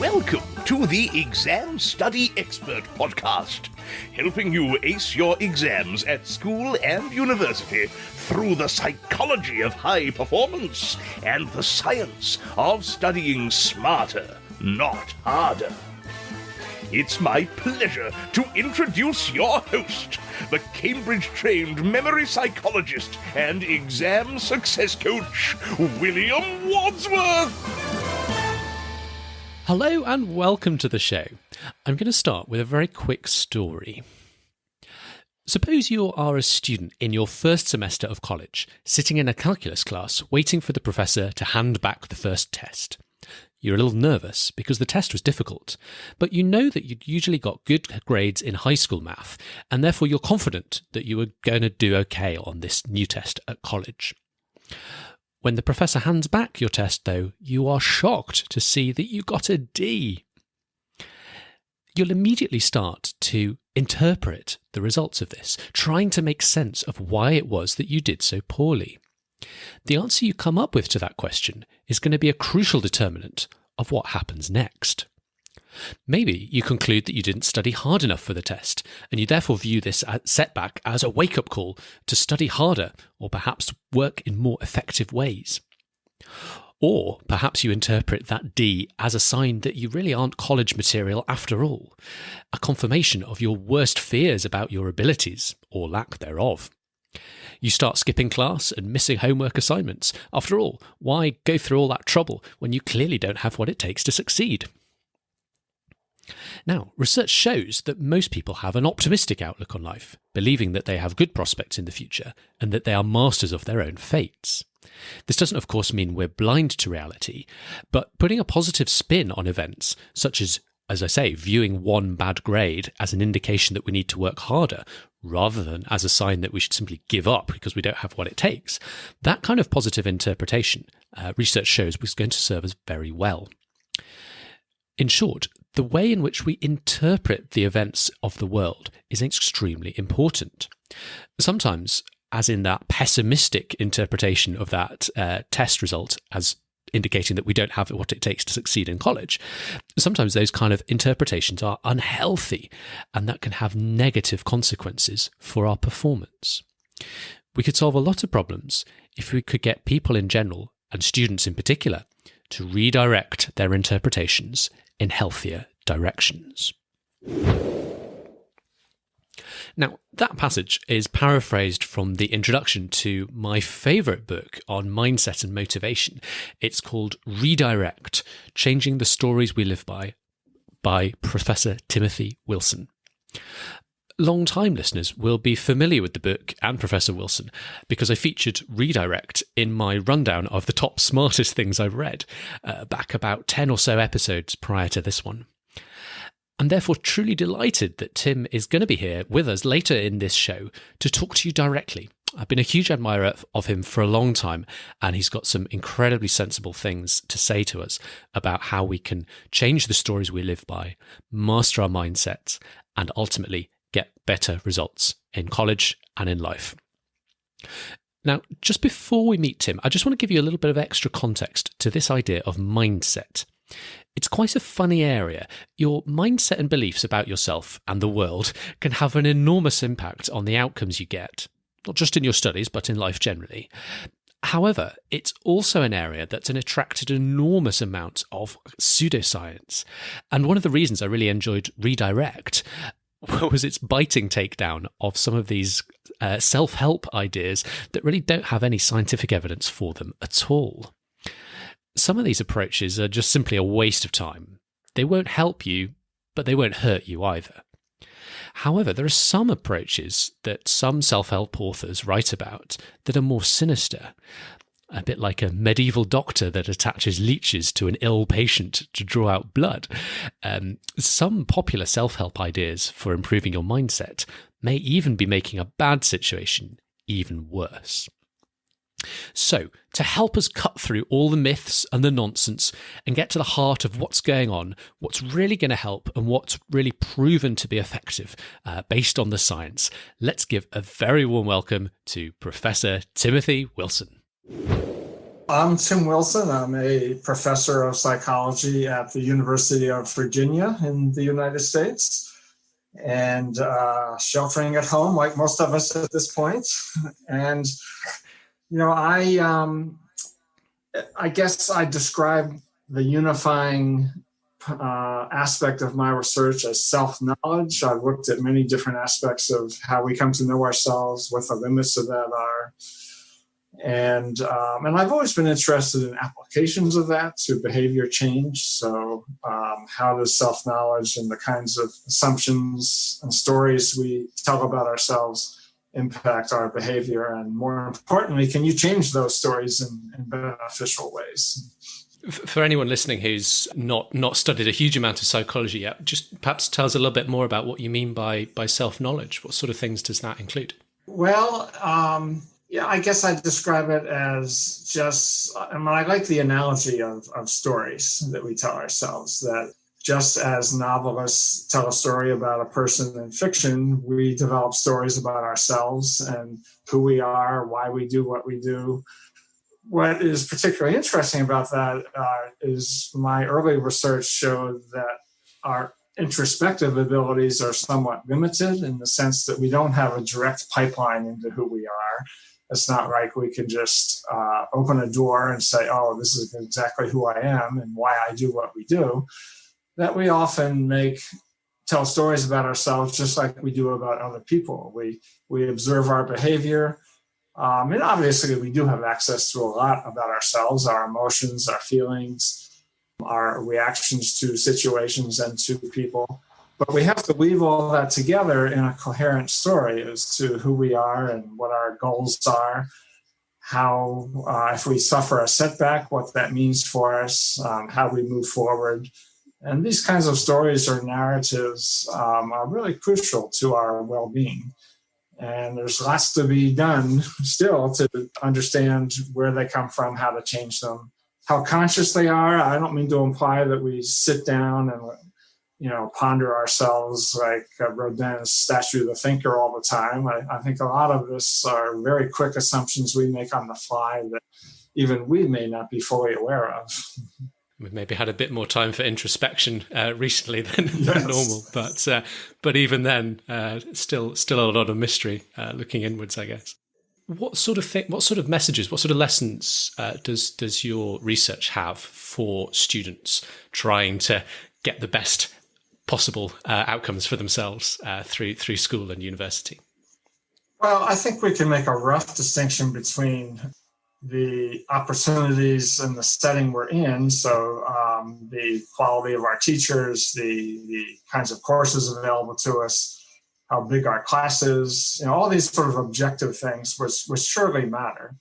Welcome to the Exam Study Expert Podcast, helping you ace your exams at school and university through the psychology of high performance and the science of studying smarter, not harder. It's my pleasure to introduce your host, the Cambridge-trained memory psychologist and exam success coach, William Wadsworth. Hello and welcome to the show. I'm going to start with a very quick story. Suppose you are a student in your first semester of college, sitting in a calculus class, waiting for the professor to hand back the first test. You're a little nervous because the test was difficult, but you know that you'd usually got good grades in high school math, and therefore you're confident that you were going to do okay on this new test at college. When the professor hands back your test, though, you are shocked to see that you got a D. You'll immediately start to interpret the results of this, trying to make sense of why it was that you did so poorly. The answer you come up with to that question is going to be a crucial determinant of what happens next. Maybe you conclude that you didn't study hard enough for the test, and you therefore view this setback as a wake-up call to study harder or perhaps work in more effective ways. Or perhaps you interpret that D as a sign that you really aren't college material after all, a confirmation of your worst fears about your abilities or lack thereof. You start skipping class and missing homework assignments. After all, why go through all that trouble when you clearly don't have what it takes to succeed? Now, research shows that most people have an optimistic outlook on life, believing that they have good prospects in the future and that they are masters of their own fates. This doesn't, of course, mean we're blind to reality, but putting a positive spin on events, such as I say, viewing one bad grade as an indication that we need to work harder, rather than as a sign that we should simply give up because we don't have what it takes, that kind of positive interpretation, research shows, was going to serve us very well. In short, the way in which we interpret the events of the world is extremely important. Sometimes, as in that pessimistic interpretation of that test result as indicating that we don't have what it takes to succeed in college, sometimes those kind of interpretations are unhealthy, and that can have negative consequences for our performance. We could solve a lot of problems if we could get people in general, and students in particular, to redirect their interpretations in healthier directions. Now, that passage is paraphrased from the introduction to my favourite book on mindset and motivation. It's called Redirect: Changing the Stories We Live by Professor Timothy Wilson. Long-time listeners will be familiar with the book and Professor Wilson because I featured Redirect in my rundown of the top smartest things I've read back about 10 or so episodes prior to this one. I'm therefore truly delighted that Tim is going to be here with us later in this show to talk to you directly. I've been a huge admirer of him for a long time, and he's got some incredibly sensible things to say to us about how we can change the stories we live by, master our mindsets, and ultimately get better results in college and in life. Now, just before we meet Tim, I just want to give you a little bit of extra context to this idea of mindset. It's quite a funny area. Your mindset and beliefs about yourself and the world can have an enormous impact on the outcomes you get, not just in your studies, but in life generally. However, it's also an area that's attracted an enormous amount of pseudoscience. And one of the reasons I really enjoyed Redirect was its biting takedown of some of these self-help ideas that really don't have any scientific evidence for them at all. Some of these approaches are just simply a waste of time. They won't help you, but they won't hurt you either. However, there are some approaches that some self-help authors write about that are more sinister, a bit like a medieval doctor that attaches leeches to an ill patient to draw out blood. Some popular self-help ideas for improving your mindset may even be making a bad situation even worse. So, to help us cut through all the myths and the nonsense and get to the heart of what's going on, what's really going to help and what's really proven to be effective based on the science, let's give a very warm welcome to Professor Timothy Wilson. I'm Tim Wilson. I'm a professor of psychology at the University of Virginia in the United States, and sheltering at home like most of us at this point. And, I guess I describe the unifying aspect of my research as self-knowledge. I've looked at many different aspects of how we come to know ourselves, what the limits of that are. And I've always been interested in applications of that to behavior change. So how does self-knowledge and the kinds of assumptions and stories we tell about ourselves impact our behavior? And more importantly, can you change those stories in beneficial ways? For anyone listening who's not studied a huge amount of psychology yet, just perhaps tell us a little bit more about what you mean by self-knowledge. What sort of things does that include? Well, I guess I'd describe it as just, I like the analogy of stories that we tell ourselves, that just as novelists tell a story about a person in fiction, we develop stories about ourselves and who we are, why we do what we do. What is particularly interesting about that is my early research showed that our introspective abilities are somewhat limited in the sense that we don't have a direct pipeline into who we are. It's not like we can just open a door and say, oh, this is exactly who I am and why I do what we do. That we often tell stories about ourselves just like we do about other people. We observe our behavior. And obviously, we do have access to a lot about ourselves, our emotions, our feelings, our reactions to situations and to people. But we have to weave all that together in a coherent story as to who we are and what our goals are, how, if we suffer a setback, what that means for us, how we move forward. And these kinds of stories or narratives are really crucial to our well-being. And there's lots to be done still to understand where they come from, how to change them, how conscious they are. I don't mean to imply that we sit down and ponder ourselves like Rodin's statue of the thinker all the time. I think a lot of this are very quick assumptions we make on the fly that even we may not be fully aware of. We've maybe had a bit more time for introspection recently than normal, but even then, still a lot of mystery looking inwards, I guess. What sort of messages, what sort of lessons does your research have for students trying to get the best possible outcomes for themselves through school and university? Well, I think we can make a rough distinction between the opportunities and the setting we're in. So the quality of our teachers, the kinds of courses available to us, how big our classes, all these sort of objective things which surely matter.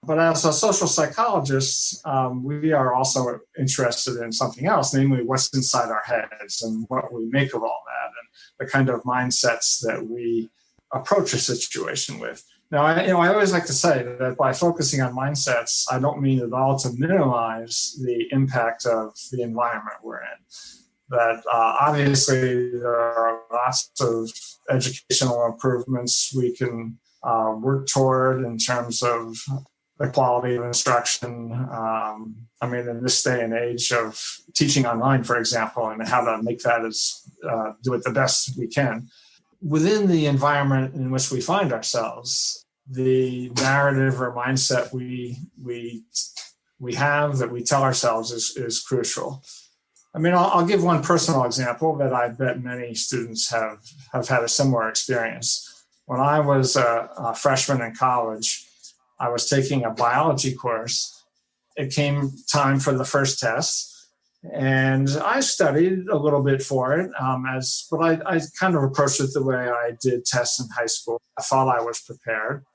But as a social psychologist, we are also interested in something else, namely what's inside our heads and what we make of all that and the kind of mindsets that we approach a situation with. Now, I always like to say that by focusing on mindsets, I don't mean at all to minimize the impact of the environment we're in. That obviously there are lots of educational improvements we can work toward in terms of the quality of instruction. In this day and age of teaching online, for example, and how to make that do it the best we can. Within the environment in which we find ourselves, the narrative or mindset we have that we tell ourselves is crucial. I'll give one personal example that I bet many students have had a similar experience. When I was a freshman in college, I was taking a biology course. It came time for the first test. And I studied a little bit for it, but I kind of approached it the way I did tests in high school. I thought I was prepared.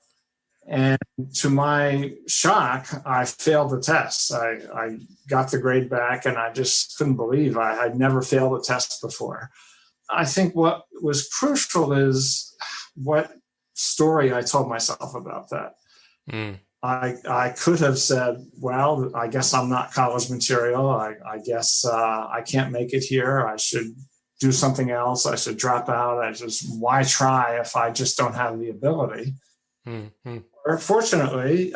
And to my shock, I failed the test. I got the grade back, and I just couldn't believe I'd never failed a test before. I think what was crucial is what story I told myself about that. Mm. I could have said, well, I guess I'm not college material. I guess I can't make it here. I should do something else. I should drop out. Why try if I just don't have the ability? Mm-hmm. Fortunately,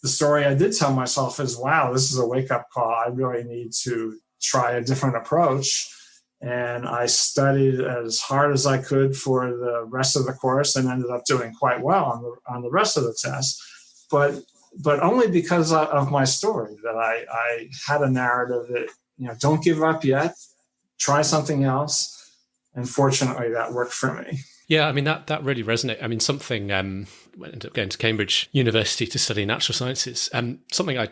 the story I did tell myself is, wow, this is a wake-up call. I really need to try a different approach. And I studied as hard as I could for the rest of the course and ended up doing quite well on the rest of the tests. But only because of my story, that I had a narrative that, don't give up yet, try something else. And fortunately, that worked for me. Yeah, I mean, that really resonated. I mean, something, I ended up going to Cambridge University to study natural sciences. Something I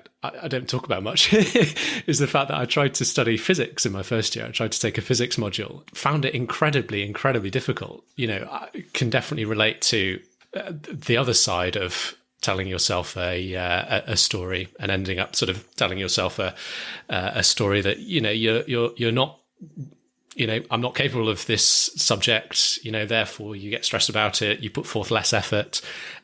don't talk about much is the fact that I tried to study physics in my first year. I tried to take a physics module, found it incredibly, incredibly difficult. I can definitely relate to the other side of telling yourself a story and ending up sort of telling yourself a story that, you're not, I'm not capable of this subject, therefore you get stressed about it, you put forth less effort,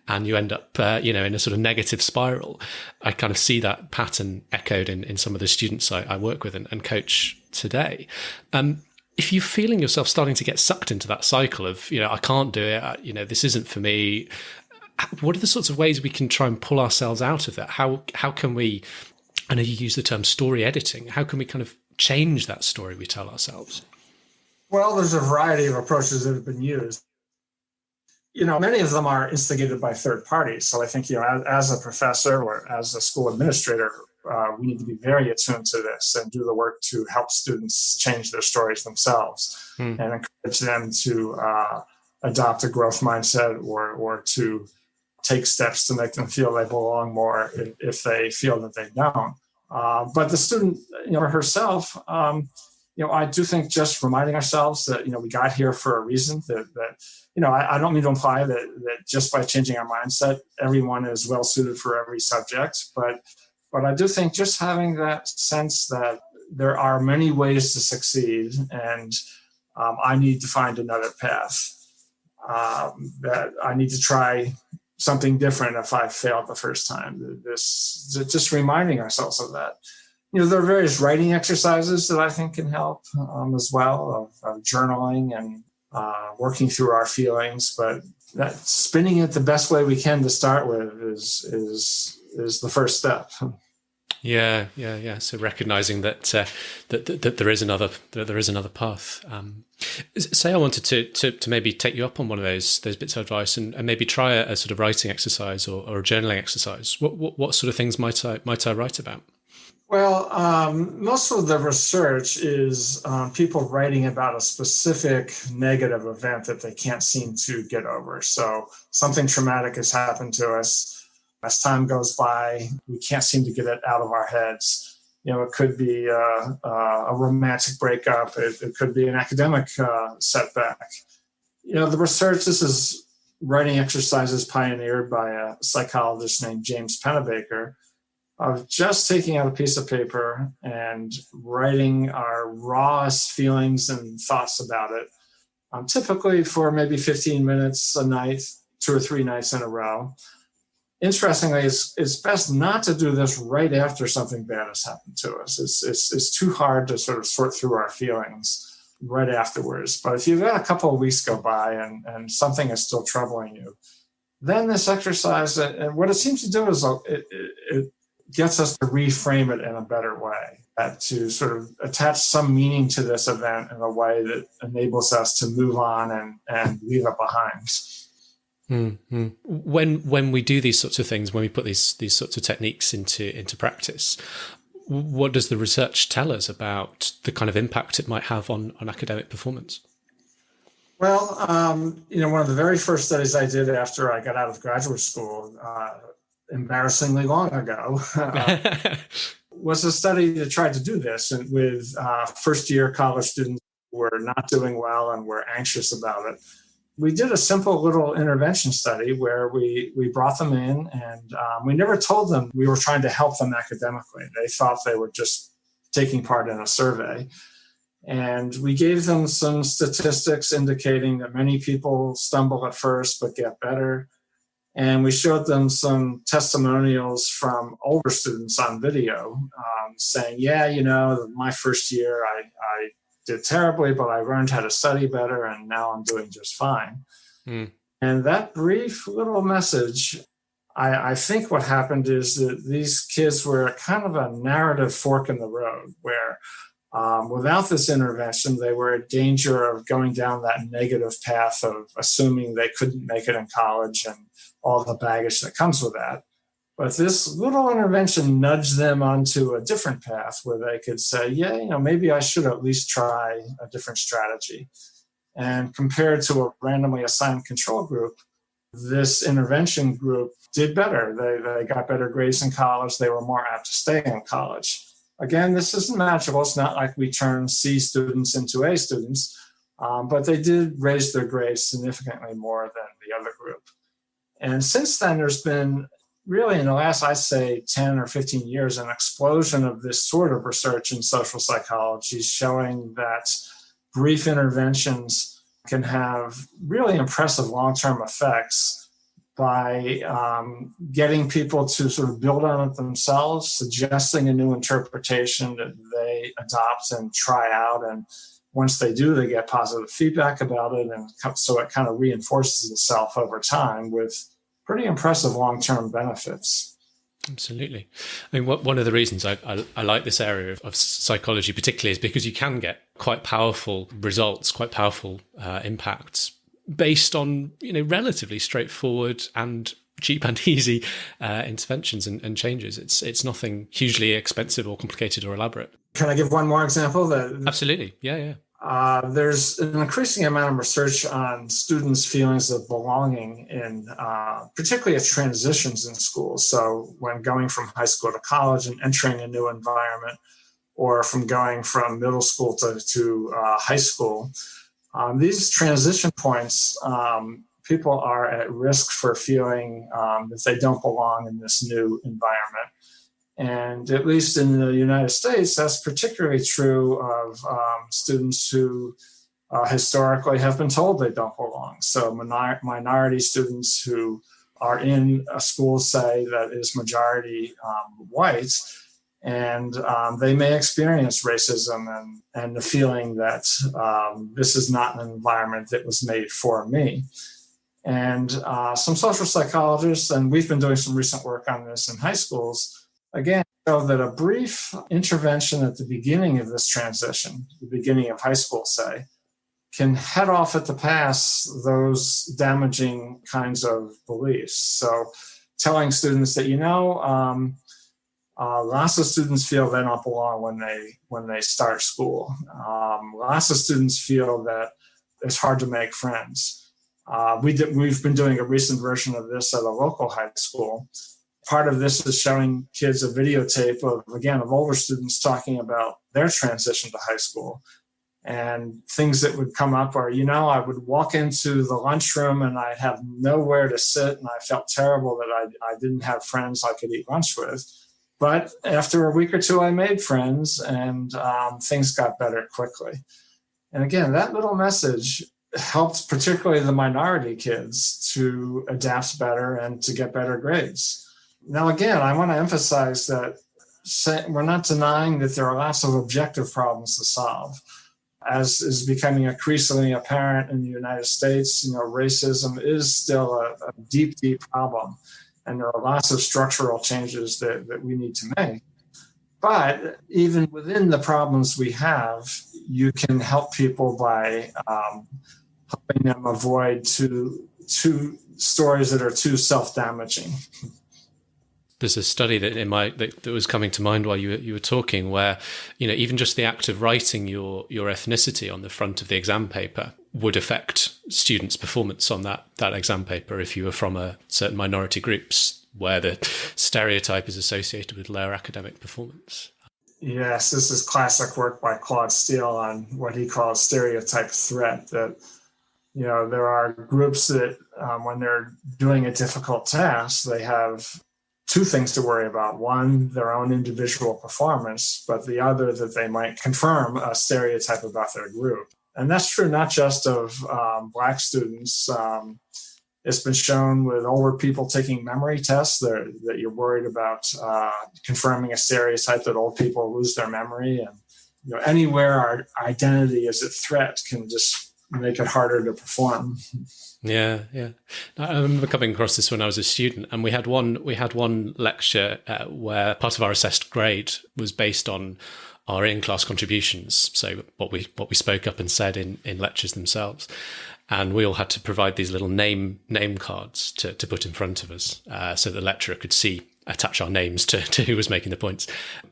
and you end up, in a sort of negative spiral. I kind of see that pattern echoed in some of the students I work with and coach today. If you're feeling yourself starting to get sucked into that cycle of, I can't do it, this isn't for me, what are the sorts of ways we can try and pull ourselves out of that? How can we, I know you use the term story editing, how can we kind of change that story we tell ourselves? Well, there's a variety of approaches that have been used. Many of them are instigated by third parties. So I think, as a professor or as a school administrator, we need to be very attuned to this and do the work to help students change their stories themselves and encourage them to adopt a growth mindset or to take steps to make them feel they belong more if they feel that they don't. But the student, herself, I do think just reminding ourselves that, we got here for a reason, that I don't mean to imply that just by changing our mindset, everyone is well suited for every subject. But I do think just having that sense that there are many ways to succeed and I need to find another path, that I need to try something different if I failed the first time. Just reminding ourselves of that. There are various writing exercises that I think can help as well, of journaling and working through our feelings. But that spinning it the best way we can to start with is the first step. Yeah. So recognizing that that there is another path. Say I wanted to maybe take you up on one of those bits of advice and maybe try a sort of writing exercise or a journaling exercise. What sort of things might I write about? Well, most of the research is people writing about a specific negative event that they can't seem to get over. So something traumatic has happened to us. As time goes by, we can't seem to get it out of our heads. It could be a romantic breakup. It could be an academic setback. The research, this is writing exercises pioneered by a psychologist named James Pennebaker, of just taking out a piece of paper and writing our rawest feelings and thoughts about it, typically for maybe 15 minutes a night, 2 or 3 nights in a row. Interestingly, it's best not to do this right after something bad has happened to us. It's too hard to sort of sort through our feelings right afterwards. But if you've got a couple of weeks go by and something is still troubling you, then this exercise, and what it seems to do is it gets us to reframe it in a better way, to sort of attach some meaning to this event in a way that enables us to move on and leave it behind. Mm-hmm. When we do these sorts of things, when we put these sorts of techniques into practice, what does the research tell us about the kind of impact it might have on academic performance? Well, one of the very first studies I did after I got out of graduate school, embarrassingly long ago, was a study that tried to do this with first-year college students who were not doing well and were anxious about it. We did a simple little intervention study where we brought them in and we never told them we were trying to help them academically. They thought they were just taking part in a survey. And we gave them some statistics indicating that many people stumble at first but get better. And we showed them some testimonials from older students on video saying, my first year I did terribly, but I learned how to study better, and now I'm doing just fine. And that brief little message, I think what happened is that these kids were kind of a narrative fork in the road where without this intervention, they were in danger of going down that negative path of assuming they couldn't make it in college and all the baggage that comes with that. But this little intervention nudged them onto a different path where they could say, yeah, maybe I should at least try a different strategy. And compared to a randomly assigned control group, this intervention group did better. They got better grades in college. They were more apt to stay in college. Again, this isn't magical. It's not like we turn C students into A students, but they did raise their grades significantly more than the other group. And since then, there's been really in the last, I'd say, 10 or 15 years, an explosion of this sort of research in social psychology showing that brief interventions can have really impressive long-term effects by getting people to sort of build on it themselves, suggesting a new interpretation that they adopt and try out. And once they do, they get positive feedback about it. And so it kind of reinforces itself over time with pretty impressive long-term benefits. Absolutely. I mean, one of the reasons I like this area of psychology particularly is because you can get quite powerful results, quite powerful impacts based on, relatively straightforward and cheap and easy interventions and changes. It's nothing hugely expensive or complicated or elaborate. Can I give one more example? Absolutely. Yeah. There's an increasing amount of research on students' feelings of belonging in particularly at transitions in school. So when going from high school to college and entering a new environment, or from going from middle school to high school, these transition points, people are at risk for feeling that they don't belong in this new environment. And at least in the United States, that's particularly true of students who historically have been told they don't belong. So minority students who are in a school, say, that is majority white, and they may experience racism and the feeling that this is not an environment that was made for me. And some social psychologists, and we've been doing some recent work on this in high schools, again, show that a brief intervention at the beginning of this transition, the beginning of high school, say, can head off at the pass those damaging kinds of beliefs. So telling students that, lots of students feel they don't belong when they start school. Lots of students feel that it's hard to make friends. We've been doing a recent version of this at a local high school. Part of this is showing kids a videotape of older students talking about their transition to high school. And things that would come up are, I would walk into the lunchroom and I'd have nowhere to sit, and I felt terrible that I didn't have friends I could eat lunch with. But after a week or two, I made friends, and things got better quickly. And again, that little message helped particularly the minority kids to adapt better and to get better grades. Now, again, I want to emphasize that we're not denying that there are lots of objective problems to solve. As is becoming increasingly apparent in the United States, racism is still a deep, deep problem. And there are lots of structural changes that we need to make. But even within the problems we have, you can help people by helping them avoid two stories that are too self-damaging. There's a study that was coming to mind while you were talking, where even just the act of writing your ethnicity on the front of the exam paper would affect students' performance on that exam paper if you were from a certain minority groups where the stereotype is associated with lower academic performance. Yes, this is classic work by Claude Steele on what he calls stereotype threat. That there are groups that when they're doing a difficult task, they have two things to worry about. One, their own individual performance, but the other, that they might confirm a stereotype about their group. And that's true not just of Black students. It's been shown with older people taking memory tests that you're worried about confirming a stereotype that old people lose their memory. And anywhere our identity is at threat can just make it harder to perform. Yeah. I remember coming across this when I was a student, and we had one lecture where part of our assessed grade was based on our in-class contributions, so what we spoke up and said in lectures themselves. And we all had to provide these little name cards to put in front of us, so the lecturer could attach our names to who was making the points.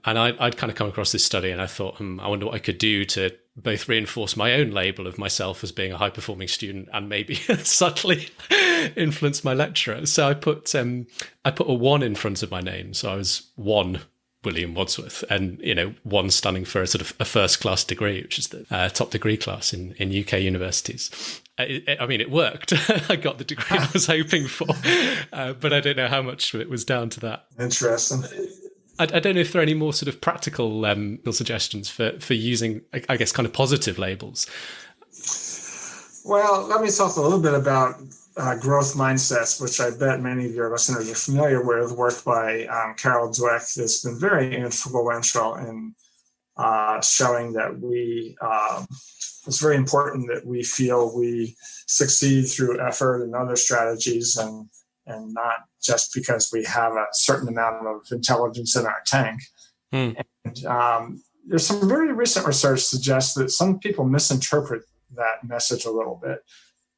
And I'd kind of come across this study, and I thought, I wonder what I could do to both reinforce my own label of myself as being a high-performing student and maybe subtly influence my lecturer. So I put a 1 in front of my name. So I was 1 William Wadsworth, and 1 standing for a sort of a first-class degree, which is the top degree class in UK universities. It worked. I got the degree I was hoping for, but I don't know how much of it was down to that. Interesting. I don't know if there are any more sort of practical suggestions for using, I guess, kind of positive labels. Well, let me talk a little bit about growth mindsets, which I bet many of your listeners are familiar with. Work by Carol Dweck that's been very influential in showing that it's very important that we feel we succeed through effort and other strategies, and not just because we have a certain amount of intelligence in our tank. And there's some very recent research suggests that some people misinterpret that message a little bit,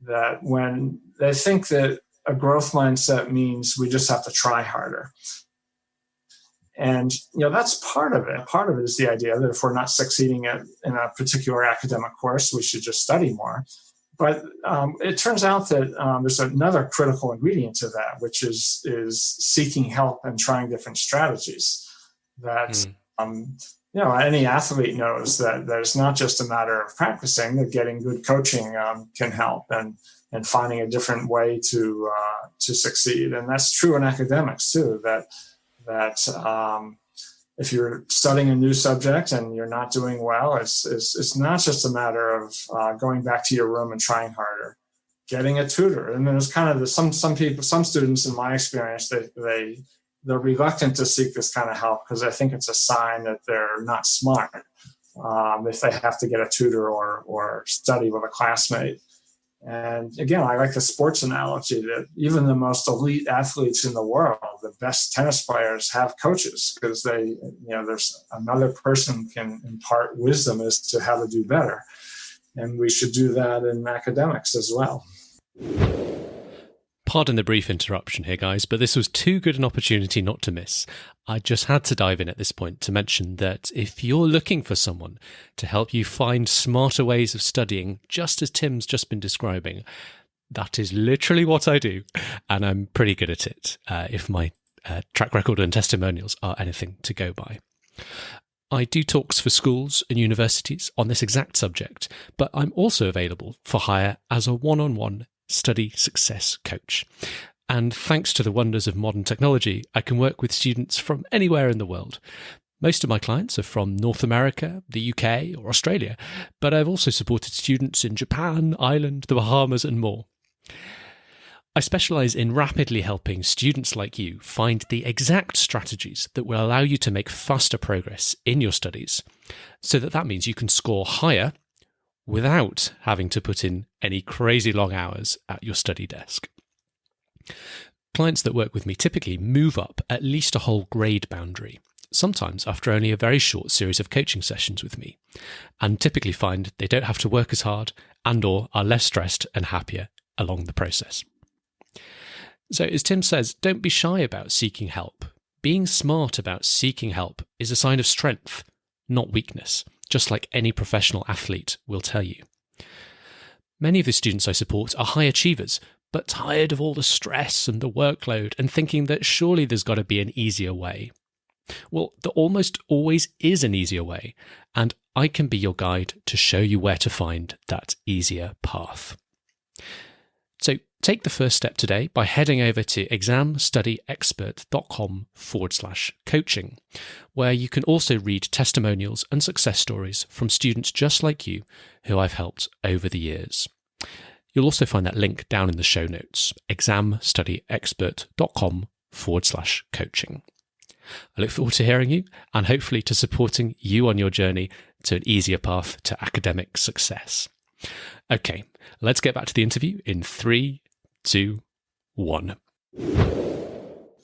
that when they think that a growth mindset means we just have to try harder. And, that's part of it. Part of it is the idea that if we're not succeeding in a particular academic course, we should just study more. But it turns out that there's another critical ingredient to that, which is seeking help and trying different strategies. That, any athlete knows that it's not just a matter of practicing, that getting good coaching can help, and finding a different way to succeed. And that's true in academics too, that if you're studying a new subject and you're not doing well, it's not just a matter of going back to your room and trying harder. Getting a tutor, and there's kind of some students in my experience, they're reluctant to seek this kind of help because I think it's a sign that they're not smart if they have to get a tutor or study with a classmate. And again, I like the sports analogy that even the most elite athletes in the world, the best tennis players, have coaches because there's another person can impart wisdom as to how to do better. And we should do that in academics as well. Pardon the brief interruption here, guys, but this was too good an opportunity not to miss. I just had to dive in at this point to mention that if you're looking for someone to help you find smarter ways of studying, just as Tim's just been describing, that is literally what I do, and I'm pretty good at it, if my track record and testimonials are anything to go by. I do talks for schools and universities on this exact subject, but I'm also available for hire as a one-on-one study success coach. And thanks to the wonders of modern technology, I can work with students from anywhere in the world. Most of my clients are from North America, the UK, or Australia, but I've also supported students in Japan, Ireland, the Bahamas, and more. I specialise in rapidly helping students like you find the exact strategies that will allow you to make faster progress in your studies, so that means you can score higher without having to put in any crazy long hours at your study desk. Clients that work with me typically move up at least a whole grade boundary, sometimes after only a very short series of coaching sessions with me, and typically find they don't have to work as hard and/or are less stressed and happier along the process. So as Tim says, don't be shy about seeking help. Being smart about seeking help is a sign of strength, not weakness, just like any professional athlete will tell you. Many of the students I support are high achievers, but tired of all the stress and the workload and thinking that surely there's got to be an easier way. Well, there almost always is an easier way, and I can be your guide to show you where to find that easier path. So take the first step today by heading over to examstudyexpert.com/coaching, where you can also read testimonials and success stories from students just like you who I've helped over the years. You'll also find that link down in the show notes, examstudyexpert.com/coaching. I look forward to hearing you and hopefully to supporting you on your journey to an easier path to academic success. Okay, let's get back to the interview in 3, 2, 1.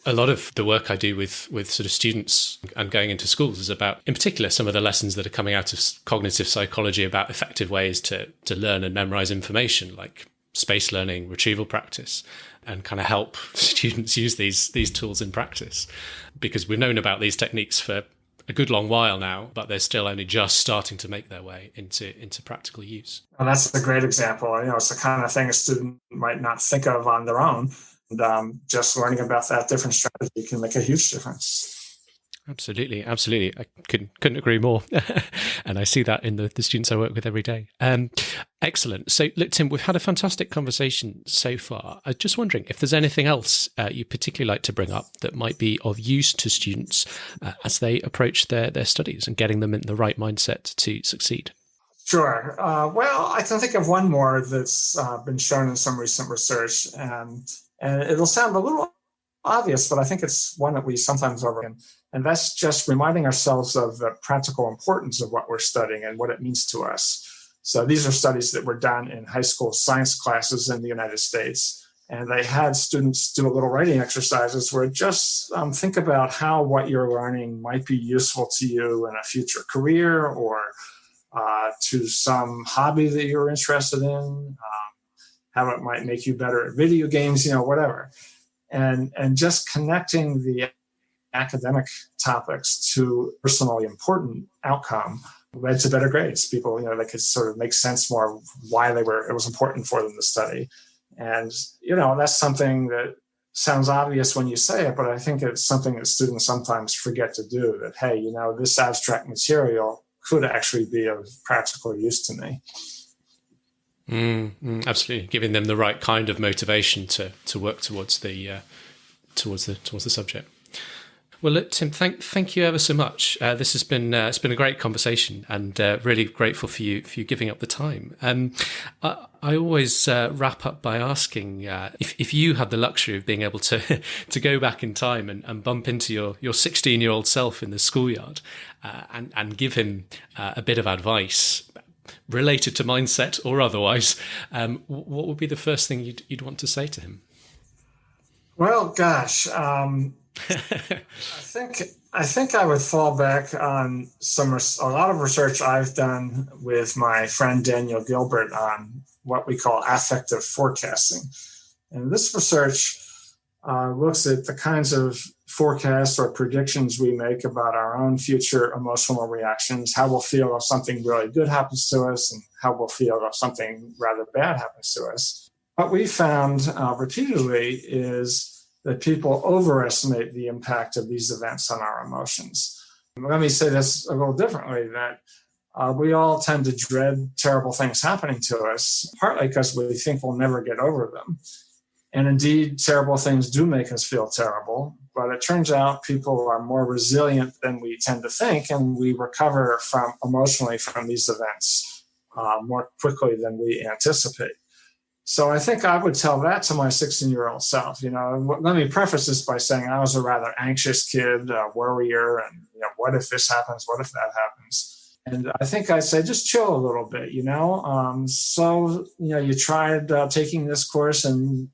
A lot of the work I do with sort of students and going into schools is about, in particular, some of the lessons that are coming out of cognitive psychology about effective ways to learn and memorize information, like space learning, retrieval practice, and kind of help students use these tools in practice. Because we've known about these techniques for a good long while now, but they're still only just starting to make their way into practical use. Well, that's a great example. It's the kind of thing a student might not think of on their own. And just learning about that different strategy can make a huge difference. Absolutely. I couldn't agree more. And I see that in the students I work with every day. Excellent. So look, Tim, we've had a fantastic conversation so far. I was just wondering if there's anything else you particularly like to bring up that might be of use to students as they approach their studies and getting them in the right mindset to succeed. Sure. Well, I can think of one more that's been shown in some recent research, and it'll sound a little obvious, but I think it's one that we sometimes overlook. And that's just reminding ourselves of the practical importance of what we're studying and what it means to us. So these are studies that were done in high school science classes in the United States. And they had students do a little writing exercises where just think about how what you're learning might be useful to you in a future career or to some hobby that you're interested in, how it might make you better at video games, whatever. And just connecting the academic topics to personally important outcome led to better grades. People, they could sort of make sense more of why it was important for them to study. And, that's something that sounds obvious when you say it, but I think it's something that students sometimes forget to do, that, hey, this abstract material could actually be of practical use to me. Absolutely, giving them the right kind of motivation to work towards the subject. Well, look, Tim, thank you ever so much. This has been it's been a great conversation, and really grateful for you giving up the time. I always wrap up by asking if you had the luxury of being able to go back in time and bump into your 16-year-old self in the schoolyard and give him a bit of advice related to mindset or otherwise, what would be the first thing you'd want to say to him? Well, gosh, I think I would fall back on a lot of research I've done with my friend Daniel Gilbert on what we call affective forecasting. And this research looks at the kinds of forecasts or predictions we make about our own future emotional reactions, how we'll feel if something really good happens to us, and how we'll feel if something rather bad happens to us. What we found repeatedly is that people overestimate the impact of these events on our emotions. Let me say this a little differently, that we all tend to dread terrible things happening to us, partly because we think we'll never get over them. And indeed, terrible things do make us feel terrible, but it turns out people are more resilient than we tend to think, and we recover emotionally from these events more quickly than we anticipate. So I think I would tell that to my 16-year-old self. Let me preface this by saying I was a rather anxious kid, a worrier, and what if this happens? What if that happens? And I think I'd say just chill a little bit. So you tried taking this course, and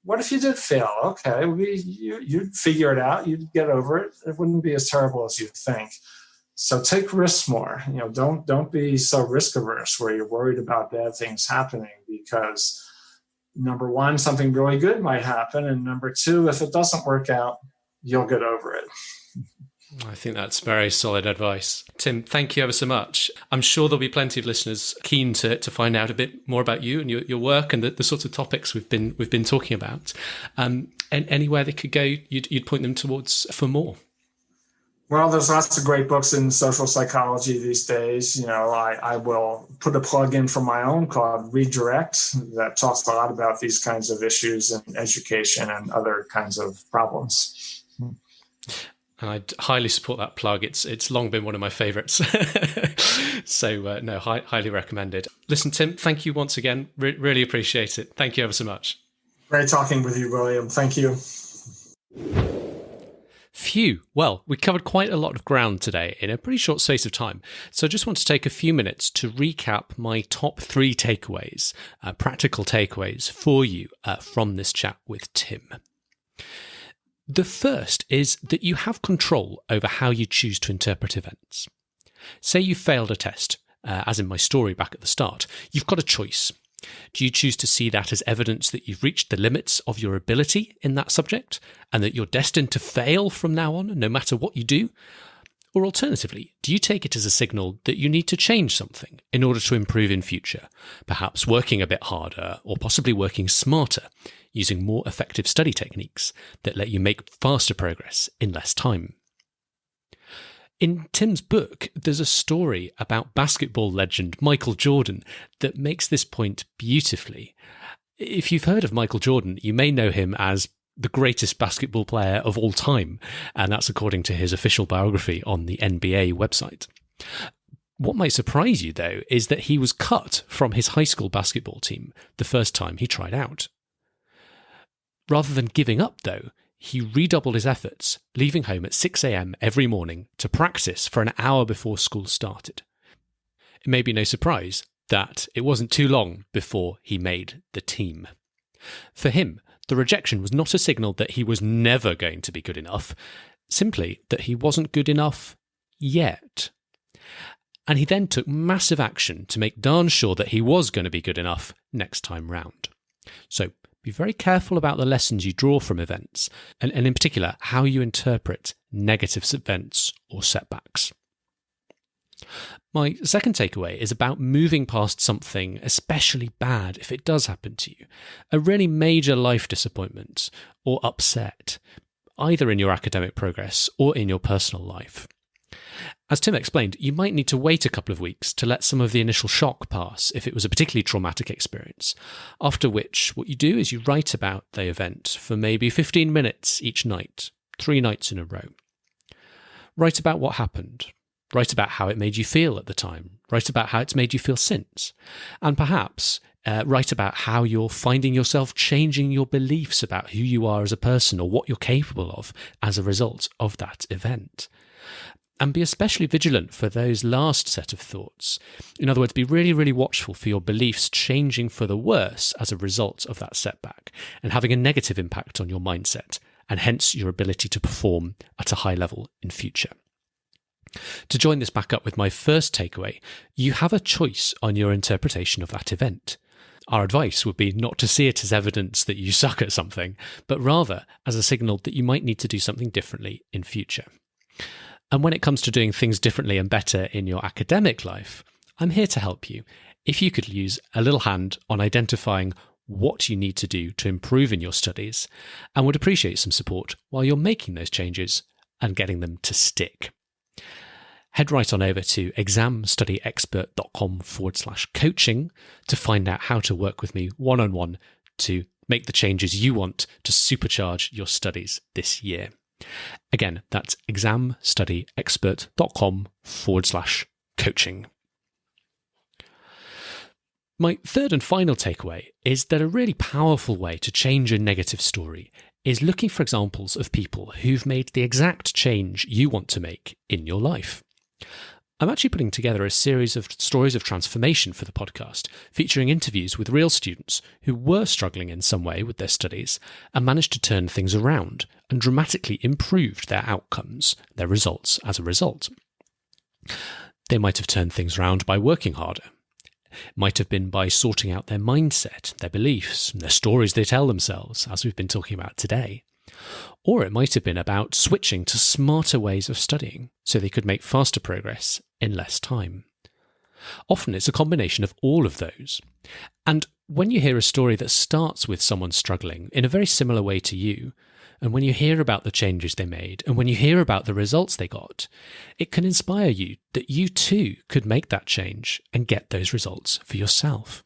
what if you did fail? Okay, you'd figure it out. You'd get over it. It wouldn't be as terrible as you think. So take risks more. Don't be so risk averse where you're worried about bad things happening, because number one, something really good might happen, and number two, if it doesn't work out, you'll get over it. I think that's very solid advice. Tim, thank you ever so much. I'm sure there'll be plenty of listeners keen to find out a bit more about you and your work and the sorts of topics we've been talking about. And anywhere they could go, you'd point them towards for more. Well, there's lots of great books in social psychology these days. I will put a plug in for my own called Redirect that talks a lot about these kinds of issues in education and other kinds of problems. And I highly support that plug. It's long been one of my favorites. So, highly recommended. Listen, Tim, thank you once again. Really appreciate it. Thank you ever so much. Great talking with you, William. Thank you. Phew. Well, we covered quite a lot of ground today in a pretty short space of time. So I just want to take a few minutes to recap my top 3 takeaways, practical takeaways for you from this chat with Tim. The first is that you have control over how you choose to interpret events. Say you failed a test, as in my story back at the start. You've got a choice. Do you choose to see that as evidence that you've reached the limits of your ability in that subject and that you're destined to fail from now on, no matter what you do? Or alternatively, do you take it as a signal that you need to change something in order to improve in future, perhaps working a bit harder or possibly working smarter, using more effective study techniques that let you make faster progress in less time? In Tim's book, there's a story about basketball legend Michael Jordan that makes this point beautifully. If you've heard of Michael Jordan, you may know him as the greatest basketball player of all time, and that's according to his official biography on the NBA website. What might surprise you, though, is that he was cut from his high school basketball team the first time he tried out. Rather than giving up, though, he redoubled his efforts, leaving home at 6 a.m. every morning to practice for an hour before school started. It may be no surprise that it wasn't too long before he made the team. For him, the rejection was not a signal that he was never going to be good enough, simply that he wasn't good enough yet. And he then took massive action to make darn sure that he was going to be good enough next time round. So, be very careful about the lessons you draw from events, and in particular, how you interpret negative events or setbacks. My second takeaway is about moving past something especially bad if it does happen to you, a really major life disappointment or upset, either in your academic progress or in your personal life. As Tim explained, you might need to wait a couple of weeks to let some of the initial shock pass if it was a particularly traumatic experience, after which what you do is you write about the event for maybe 15 minutes each night, 3 nights in a row. Write about what happened. Write about how it made you feel at the time. Write about how it's made you feel since. And perhaps write about how you're finding yourself changing your beliefs about who you are as a person or what you're capable of as a result of that event. And be especially vigilant for those last set of thoughts. In other words, be really, really watchful for your beliefs changing for the worse as a result of that setback and having a negative impact on your mindset and hence your ability to perform at a high level in future. To join this back up with my first takeaway, you have a choice on your interpretation of that event. Our advice would be not to see it as evidence that you suck at something, but rather as a signal that you might need to do something differently in future. And when it comes to doing things differently and better in your academic life, I'm here to help you. If you could use a little hand on identifying what you need to do to improve in your studies, and would appreciate some support while you're making those changes and getting them to stick. Head right on over to examstudyexpert.com/coaching to find out how to work with me one-on-one to make the changes you want to supercharge your studies this year. Again, that's examstudyexpert.com/coaching. My third and final takeaway is that a really powerful way to change a negative story is looking for examples of people who've made the exact change you want to make in your life. I'm actually putting together a series of stories of transformation for the podcast, featuring interviews with real students who were struggling in some way with their studies and managed to turn things around and dramatically improved their outcomes, their results as a result. They might have turned things around by working harder. It might have been by sorting out their mindset, their beliefs, and their stories they tell themselves, as we've been talking about today. Or it might have been about switching to smarter ways of studying so they could make faster progress in less time. Often it's a combination of all of those. And when you hear a story that starts with someone struggling in a very similar way to you, and when you hear about the changes they made, and when you hear about the results they got, it can inspire you that you too could make that change and get those results for yourself.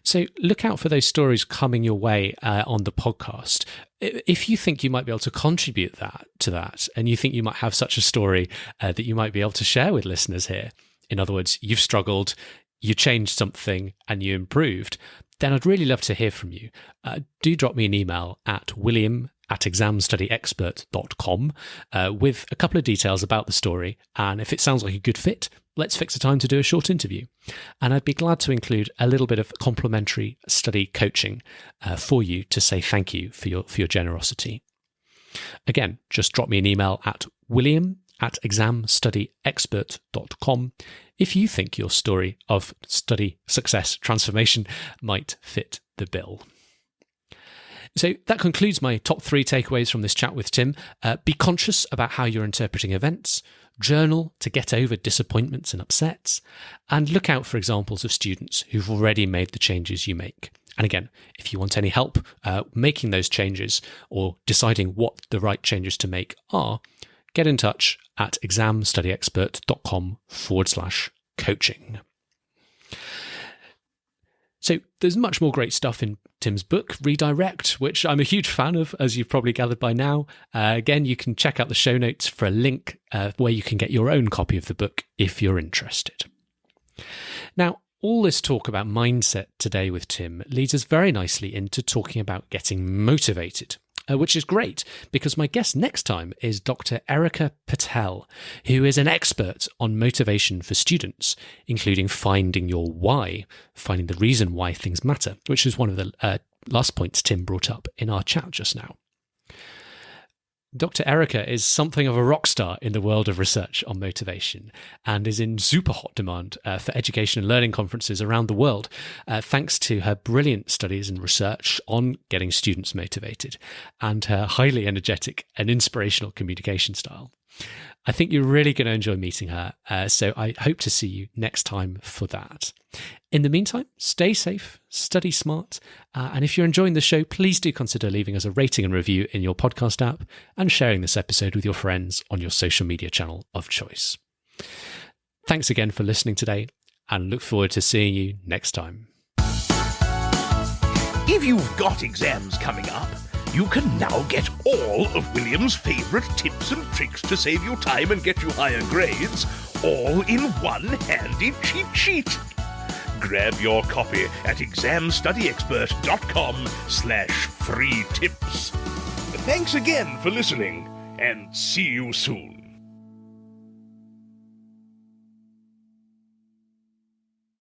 So look out for those stories coming your way on the podcast. If you think you might be able to contribute to that, and you think you might have such a story that you might be able to share with listeners here, in other words, you've struggled, you changed something and you improved, then I'd really love to hear from you. Do drop me an email at william at examstudyexpert.com with a couple of details about the story. And if it sounds like a good fit, let's fix a time to do a short interview. And I'd be glad to include a little bit of complimentary study coaching for you to say thank you for your generosity. Again, just drop me an email at william@examstudyexpert.com if you think your story of study success transformation might fit the bill. So that concludes my top 3 takeaways from this chat with Tim. Be conscious about how you're interpreting events, journal to get over disappointments and upsets, and look out for examples of students who've already made the changes you make. And again, if you want any help making those changes or deciding what the right changes to make are, get in touch at examstudyexpert.com/coaching. So there's much more great stuff in Tim's book, Redirect, which I'm a huge fan of, as you've probably gathered by now. Again, you can check out the show notes for a link where you can get your own copy of the book if you're interested. Now, all this talk about mindset today with Tim leads us very nicely into talking about getting motivated, which is great because my guest next time is Dr. Erica Patel, who is an expert on motivation for students, including finding your why, finding the reason why things matter, which is one of the last points Tim brought up in our chat just now. Dr. Erica is something of a rock star in the world of research on motivation and is in super hot demand for education and learning conferences around the world, thanks to her brilliant studies and research on getting students motivated and her highly energetic and inspirational communication style. I think you're really going to enjoy meeting her, so I hope to see you next time for that. In the meantime, stay safe, study smart, and if you're enjoying the show, please do consider leaving us a rating and review in your podcast app and sharing this episode with your friends on your social media channel of choice. Thanks again for listening today, and look forward to seeing you next time. If you've got exams coming up, you can now get all of William's favourite tips and tricks to save you time and get you higher grades, all in one handy cheat sheet. Grab your copy at examstudyexpert.com/free tips. Thanks again for listening, and see you soon.